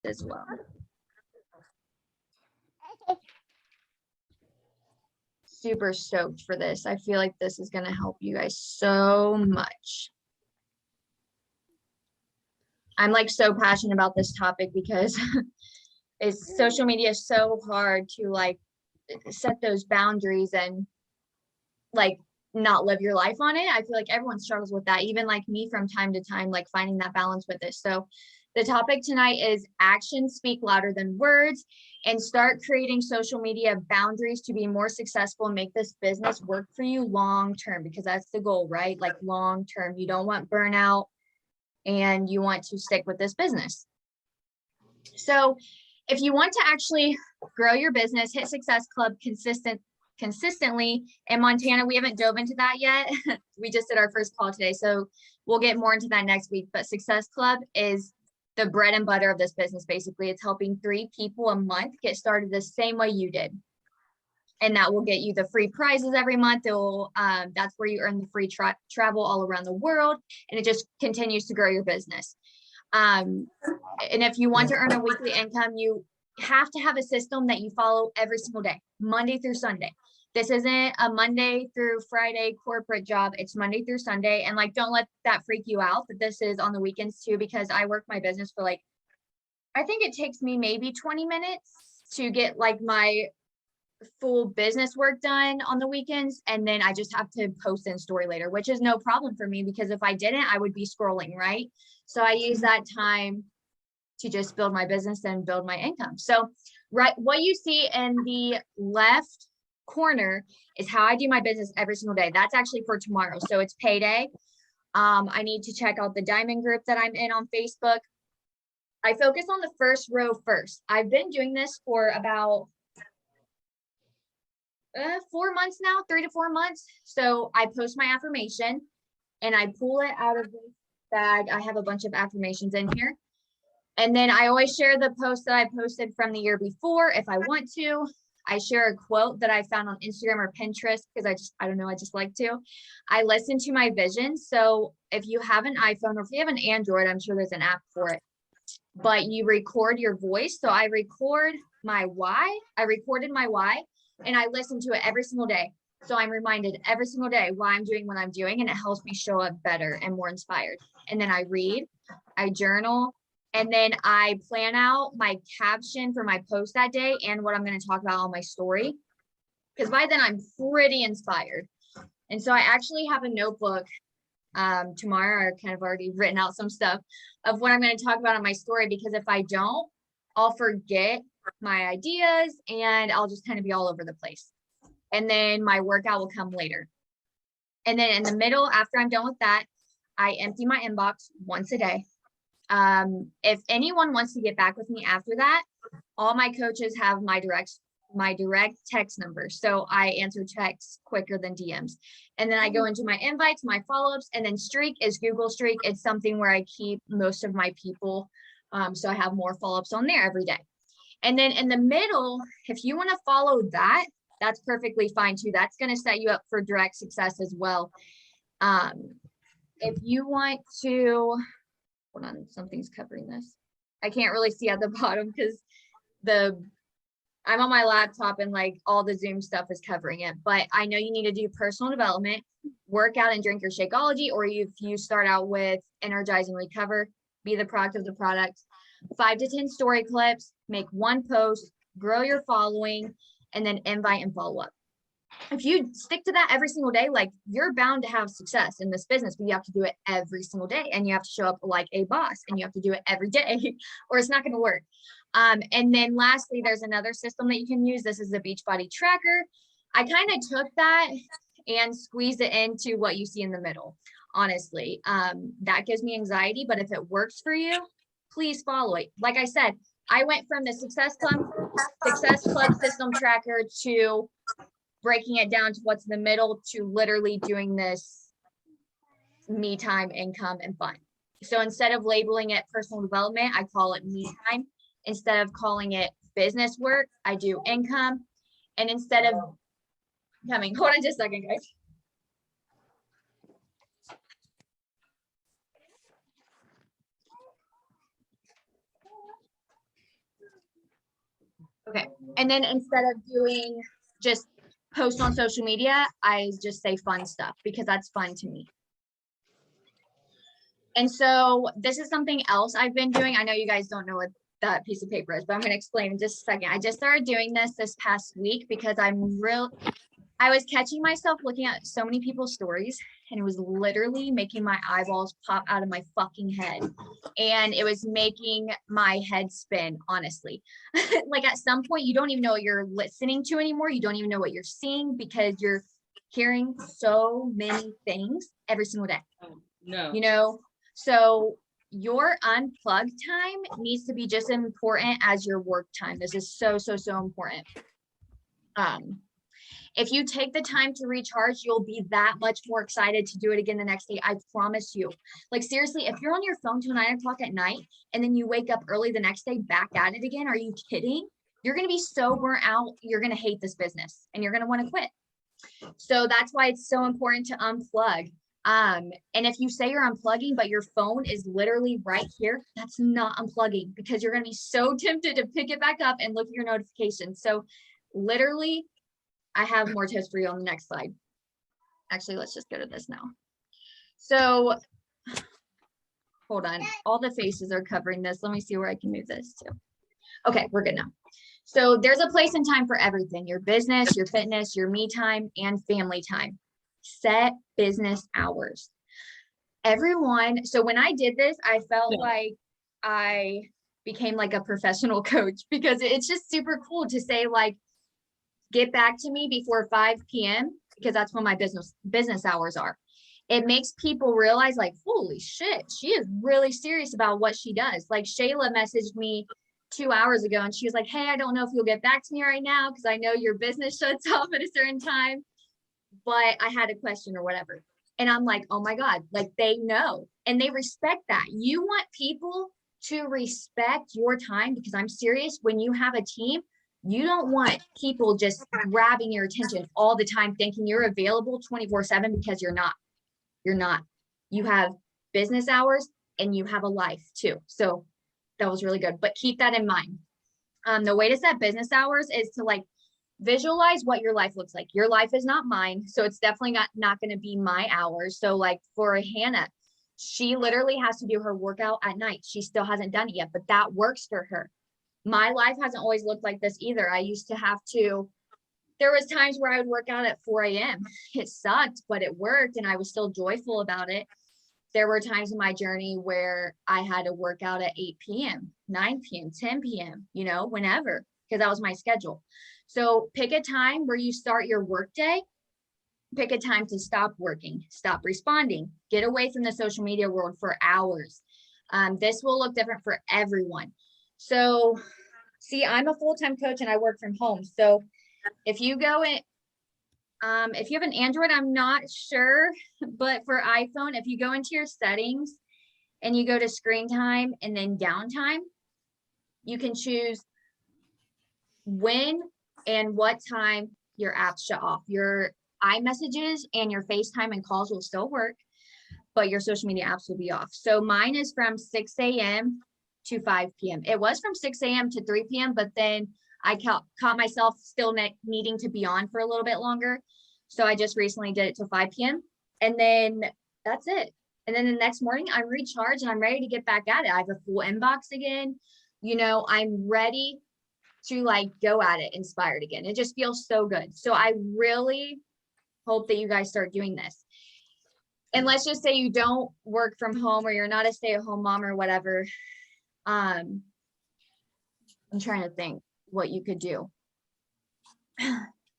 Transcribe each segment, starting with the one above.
as well. Super stoked for this. I feel like this is going to help you guys so much. I'm like so passionate about this topic because it's social media is so hard to like set those boundaries and like not live your life on it. I feel like everyone struggles with that, even like me from time to time, like finding that balance with this. So the topic tonight is actions speak louder than words, and start creating social media boundaries to be more successful and make this business work for you long term, because that's the goal, right? Like long term, you don't want burnout and you want to stick with this business. So if you want to actually grow your business, hit Success Club consistently in Montana, we haven't dove into that yet. We just did our first call today, so we'll get more into that next week. But Success Club is the bread and butter of this business. Basically, it's helping 3 people a month get started the same way you did, and that will get you the free prizes every month. It will that's where you earn the free travel all around the world, and it just continues to grow your business. And if you want to earn a weekly income, you have to have a system that you follow every single day, Monday through Sunday. This isn't a Monday through Friday corporate job. It's Monday through Sunday. And like, don't let that freak you out that this is on the weekends too, because I work my business for like, I think it takes me maybe 20 minutes to get like my full business work done on the weekends. And then I just have to post in story later, which is no problem for me, because if I didn't, I would be scrolling, right? So I use that time to just build my business and build my income. So right, what you see in the left corner is how I do my business every single day. That's actually for tomorrow. So it's payday. I need to check out the diamond group that I'm in on Facebook. I focus on the first row first. I've been doing this for about 4 months now, 3 to 4 months. So I post my affirmation and I pull it out of this bag. I have a bunch of affirmations in here. And then I always share the post that I posted from the year before if I want to. I share a quote that I found on Instagram or Pinterest because I don't know, I just like to. I listen to my vision. So if you have an iPhone or if you have an Android, I'm sure there's an app for it, but you record your voice. So I record my why. I recorded my why and I listen to it every single day. So I'm reminded every single day why I'm doing what I'm doing, and it helps me show up better and more inspired. And then I read, I journal, and then I plan out my caption for my post that day and what I'm going to talk about on my story. Because by then I'm pretty inspired. And so I actually have a notebook tomorrow. I kind of already written out some stuff of what I'm going to talk about on my story, because if I don't, I'll forget my ideas and I'll just kind of be all over the place. And then my workout will come later. And then in the middle, after I'm done with that, I empty my inbox once a day. If anyone wants to get back with me after that, all my coaches have my direct text number. So I answer texts quicker than DMs. And then I go into my invites, my follow-ups, and then Streak is Google Streak. It's something where I keep most of my people. So I have more follow-ups on there every day. And then in the middle, if you want to follow that, that's perfectly fine too. That's going to set you up for direct success as well. If you want to, hold on, something's covering this. I can't really see at the bottom because I'm on my laptop and like all the Zoom stuff is covering it. But I know you need to do personal development, work out and drink your Shakeology, or if you start out with Energize and Recover, be the product of the product. 5 to 10 story clips, make 1 post, grow your following, and then invite and follow up. If you stick to that every single day, like you're bound to have success in this business, but you have to do it every single day and you have to show up like a boss and you have to do it every day or it's not going to work. And then lastly, there's another system that you can use. This is the Beachbody Tracker. I kind of took that and squeezed it into what you see in the middle. Honestly, that gives me anxiety, but if it works for you, please follow it. Like I said, I went from the Success Club system tracker to breaking it down to what's in the middle to literally doing this me time, income, and fun. So instead of labeling it personal development, I call it me time. Instead of calling it business work, I do income. And instead of hold on just a second, guys. Okay. And then instead of doing just post on social media, I just say fun stuff because that's fun to me. And so this is something else I've been doing. I know you guys don't know what that piece of paper is, but I'm going to explain in just a second. I just started doing this past week because I was catching myself looking at so many people's stories, and it was literally making my eyeballs pop out of my fucking head. And it was making my head spin, honestly. Like at some point, you don't even know what you're listening to anymore. You don't even know what you're seeing because you're hearing so many things every single day. No. So your unplugged time needs to be just as important as your work time. This is so, so, so important. If you take the time to recharge, you'll be that much more excited to do it again the next day. I promise you. Like seriously, if you're on your phone till 9 o'clock at night and then you wake up early the next day back at it again, are you kidding? You're going to be so burnt out. You're going to hate this business and you're going to want to quit. So that's why it's so important to unplug. And if you say you're unplugging, but your phone is literally right here, that's not unplugging because you're going to be so tempted to pick it back up and look at your notifications. So literally, I have more tips for you on the next slide. Actually, let's just go to this now. So hold on. All the faces are covering this. Let me see where I can move this to. Okay, we're good now. So there's a place and time for everything, your business, your fitness, your me time, and family time. Set business hours. Everyone, so when I did this, I felt like I became like a professional coach because it's just super cool to say like, get back to me before 5 p.m. because that's when my business hours are. It makes people realize like, holy shit, she is really serious about what she does. Like Shayla messaged me 2 hours ago and she was like, hey, I don't know if you'll get back to me right now because I know your business shuts off at a certain time, but I had a question or whatever. And I'm like, oh my God, like they know and they respect that. You want people to respect your time because I'm serious. When you have a team, you don't want people just grabbing your attention all the time, thinking you're available 24/7 because you're not. You're not. You have business hours and you have a life too. So that was really good. But keep that in mind. The way to set business hours is to like visualize what your life looks like. Your life is not mine. So it's definitely not going to be my hours. So like for Hannah, she literally has to do her workout at night. She still hasn't done it yet, but that works for her. My life hasn't always looked like this either. I used to have to, there was times where I would work out at 4 a.m. It sucked, but it worked and I was still joyful about it. There were times in my journey where I had to work out at 8 p.m., 9 p.m., 10 p.m., whenever, because that was my schedule. So pick a time where you start your workday. Pick a time to stop working, stop responding, get away from the social media world for hours. This will look different for everyone. So see, I'm a full-time coach and I work from home. So if you go in, if you have an Android, I'm not sure, but for iPhone, if you go into your settings and you go to screen time and then downtime, you can choose when and what time your apps shut off. Your iMessages and your FaceTime and calls will still work, but your social media apps will be off. So mine is from 6 a.m. to 5 p.m. It was from 6 a.m. to 3 p.m., but then I caught myself still needing to be on for a little bit longer. So I just recently did it to 5 p.m. And then that's it. And then the next morning I'm recharged and I'm ready to get back at it. I have a full inbox again. I'm ready to like go at it inspired again. It just feels so good. So I really hope that you guys start doing this. And let's just say you don't work from home or you're not a stay-at-home mom or whatever. I'm trying to think what you could do.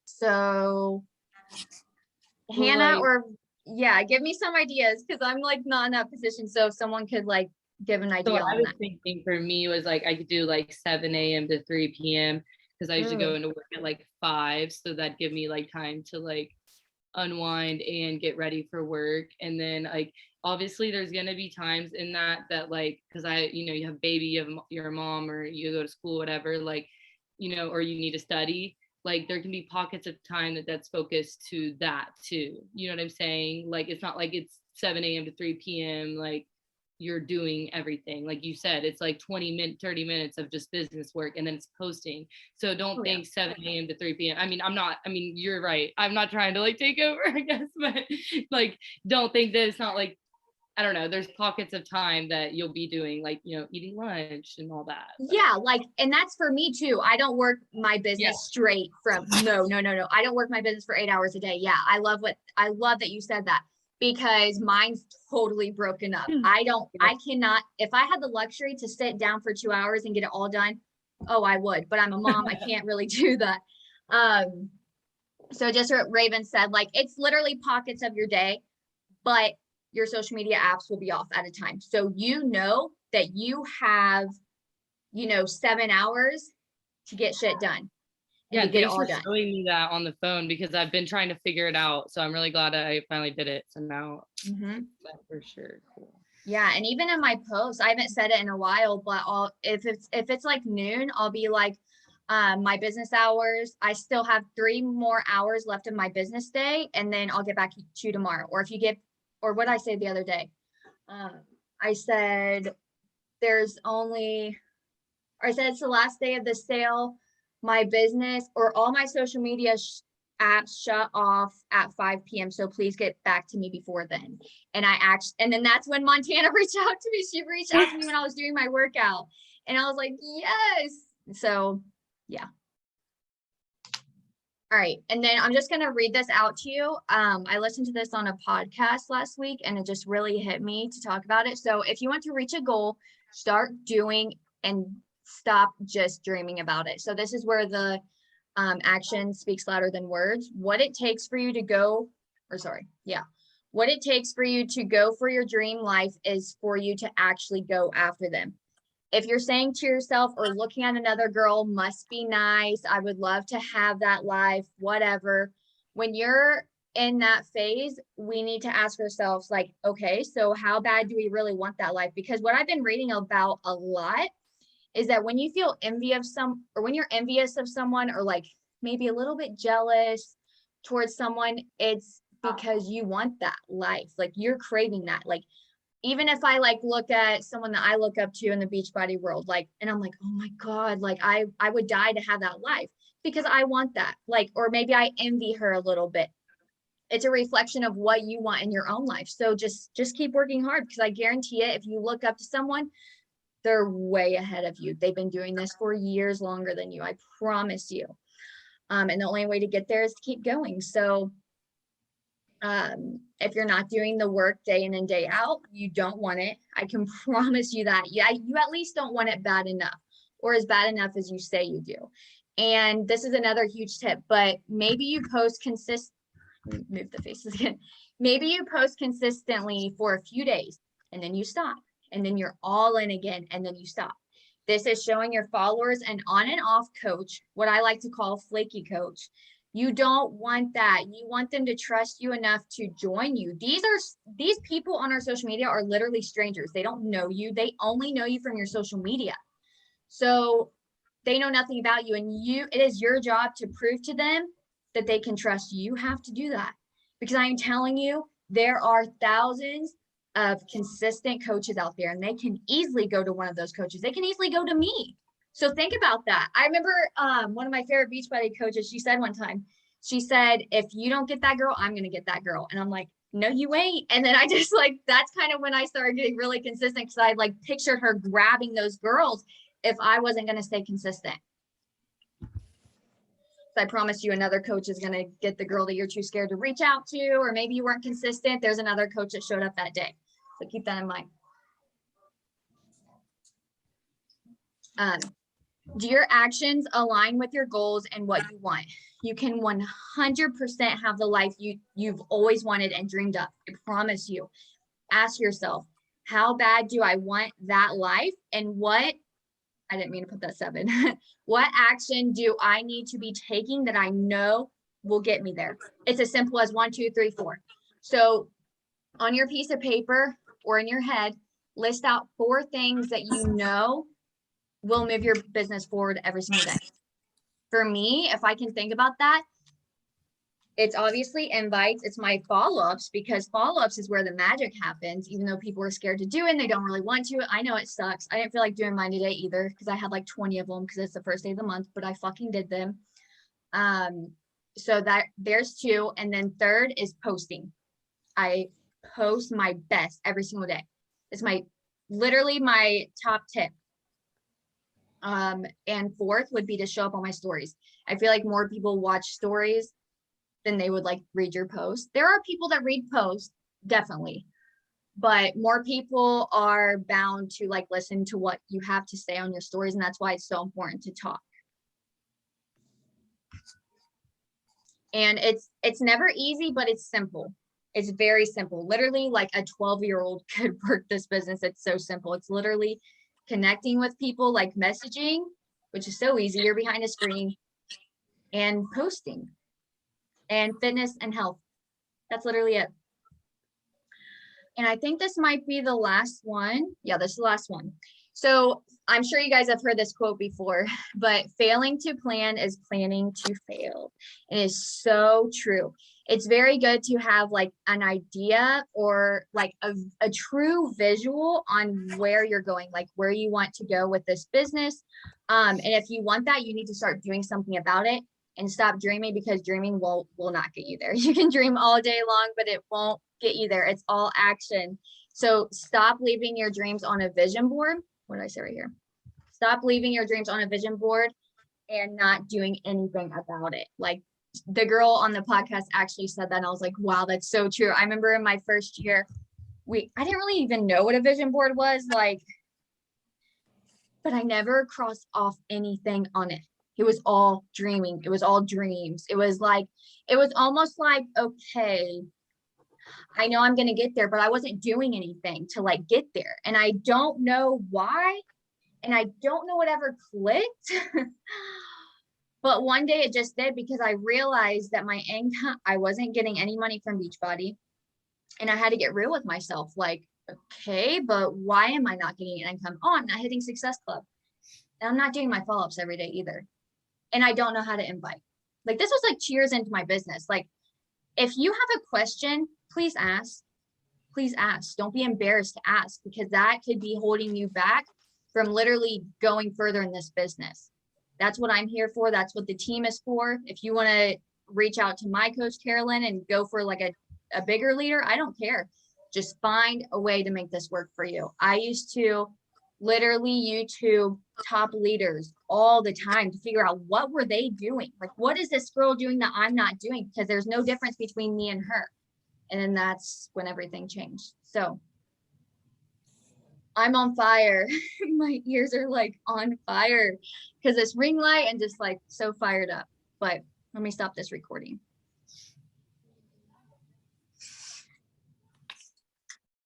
So Hannah, or yeah, give me some ideas because I'm like not in that position. So if someone could like give an idea. So I was thinking for me was like I could do like 7 a.m. to 3 p.m. because I usually go into work at like 5. So that'd give me like time to like unwind and get ready for work. And then like obviously there's gonna be times in that like because you have baby, you have your mom or you go to school, whatever, like or you need to study. Like there can be pockets of time that's focused to that too. You know what I'm saying? Like it's not like it's 7 a.m. to 3 p.m. like you're doing everything. Like you said, it's like 30 minutes of just business work and then it's posting. So don't think 7 a.m. to 3 p.m. You're right. I'm not trying to like take over, I guess, but like, don't think that it's not like, I don't know, there's pockets of time that you'll be doing like, eating lunch and all that. Yeah, like, and that's for me too. I don't work my business straight from, no. I don't work my business for 8 hours a day. Yeah, I love that you said that, because mine's totally broken up. I cannot, if I had the luxury to sit down for 2 hours and get it all done, oh, I would, but I'm a mom. I can't really do that. So just what Raven said, like, it's literally pockets of your day, but your social media apps will be off at a time. So that you have 7 hours to get shit done. Yeah, thanks for showing me that on the phone, because I've been trying to figure it out. So I'm really glad I finally did it. So now that's for sure cool. Yeah, and even in my posts, I haven't said it in a while, but if it's like noon, I'll be like, my business hours, I still have 3 more hours left of my business day, and then I'll get back to you tomorrow. Or what I say the other day, I said it's the last day of the sale. My business or all my social media apps shut off at 5 p.m. So please get back to me before then. And then that's when Montana reached out to me. She reached out to me when I was doing my workout, and I was like, yes. So yeah. All right. And then I'm just going to read this out to you. I listened to this on a podcast last week, and it just really hit me to talk about it. So if you want to reach a goal, start doing and stop just dreaming about it. So this is where the action speaks louder than words. What it takes for you to go for your dream life is for you to actually go after them. If you're saying to yourself or looking at another girl, must be nice, I would love to have that life, whatever. When you're in that phase, we need to ask ourselves, like, okay, so how bad do we really want that life? Because what I've been reading about a lot is that when you feel when you're envious of someone, or like maybe a little bit jealous towards someone, it's because you want that life. Like, you're craving that. Like, even if I like look at someone that I look up to in the Beachbody world, like, and I'm like, oh my God, like I would die to have that life, because I want that. Like, or maybe I envy her a little bit. It's a reflection of what you want in your own life. So just keep working hard, because I guarantee it, if you look up to someone, they're way ahead of you. They've been doing this for years longer than you. I promise you. And the only way to get there is to keep going. So if you're not doing the work day in and day out, you don't want it. I can promise you that. Yeah, you at least don't want it bad enough, or as bad enough as you say you do. And this is another huge tip, but maybe you post move the faces again. Maybe you post consistently for a few days, and then you stop, and then you're all in again, and then you stop. This is showing your followers an on and off coach, what I like to call flaky coach. You don't want that. You want them to trust you enough to join you. These people on our social media are literally strangers. They don't know you. They only know you from your social media. So they know nothing about you, and it is your job to prove to them that they can trust you. You have to do that, because I am telling you, there are thousands of consistent coaches out there, and they can easily go to one of those coaches. They can easily go to me. So think about that. I remember one of my favorite Beachbody coaches, she said one time, she said, if you don't get that girl, I'm going to get that girl. And I'm like, no, you ain't. And then I just that's kind of when I started getting really consistent, because I pictured her grabbing those girls if I wasn't going to stay consistent. So I promise you, another coach is going to get the girl that you're too scared to reach out to, or maybe you weren't consistent. There's another coach that showed up that day. So keep that in mind. Do your actions align with your goals and what you want? You can 100% have the life you've always wanted and dreamed of. I promise you. Ask yourself, how bad do I want that life? And I didn't mean to put that 7. What action do I need to be taking that I know will get me there? It's as simple as 1, 2, 3, 4. So on your piece of paper or in your head, list out 4 things that you know will move your business forward every single day. For me, if I can think about that, It's obviously invites. It's my follow-ups, because follow-ups is where the magic happens, even though people are scared to do it and they don't really want to. I know it sucks. I didn't feel like doing mine today either, because I had like 20 of them because it's the first day of the month, but I fucking did them. So that there's two. And then third is posting. I post my best every single day. It's literally my top tip. And fourth would be to show up on my stories. I feel like more people watch stories than they would like read your post. There are people that read posts, definitely, but more people are bound to like listen to what you have to say on your stories, and that's why it's so important to talk. And it's never easy, but it's simple. It's very simple. Literally, like a 12-year-old could work this business. It's so simple. It's literally connecting with people, like messaging, which is so easy. You're behind a screen, and posting, and fitness and health. That's literally it. And I think this might be the last one. Yeah, this is the last one. So I'm sure you guys have heard this quote before, but failing to plan is planning to fail. It is so true. It's very good to have like an idea or like a true visual on where you're going, like where you want to go with this business. And if you want that, you need to start doing something about it and stop dreaming, because dreaming will not get you there. You can dream all day long, but it won't get you there. It's all action. So stop leaving your dreams on a vision board. What did I say right here? Stop leaving your dreams on a vision board and not doing anything about it. Like the girl on the podcast actually said that, and I was like, wow, that's so true. I remember in my first year, I didn't really even know what a vision board was, like, but I never crossed off anything on it. It was all dreaming. It was all dreams. It was almost like, okay, I know I'm going to get there, but I wasn't doing anything to like get there. And I don't know why. And I don't know whatever clicked. But one day it just did, because I realized that my income, I wasn't getting any money from Beachbody. And I had to get real with myself. Like, okay, but why am I not getting an income? Oh, I'm not hitting Success Club. And I'm not doing my follow-ups every day either. And I don't know how to invite. Like, this was like cheers into my business. Like, if you have a question, please ask. Please ask. Don't be embarrassed to ask, because that could be holding you back from literally going further in this business. That's what I'm here for. That's what the team is for. If you want to reach out to my coach, Carolyn, and go for like a bigger leader, I don't care. Just find a way to make this work for you. I used to literally YouTube top leaders all the time to figure out what were they doing. Like, what is this girl doing that I'm not doing? Because there's no difference between me and her. And then that's when everything changed. So I'm on fire. My ears are like on fire because this ring light, and just like so fired up. But let me stop this recording.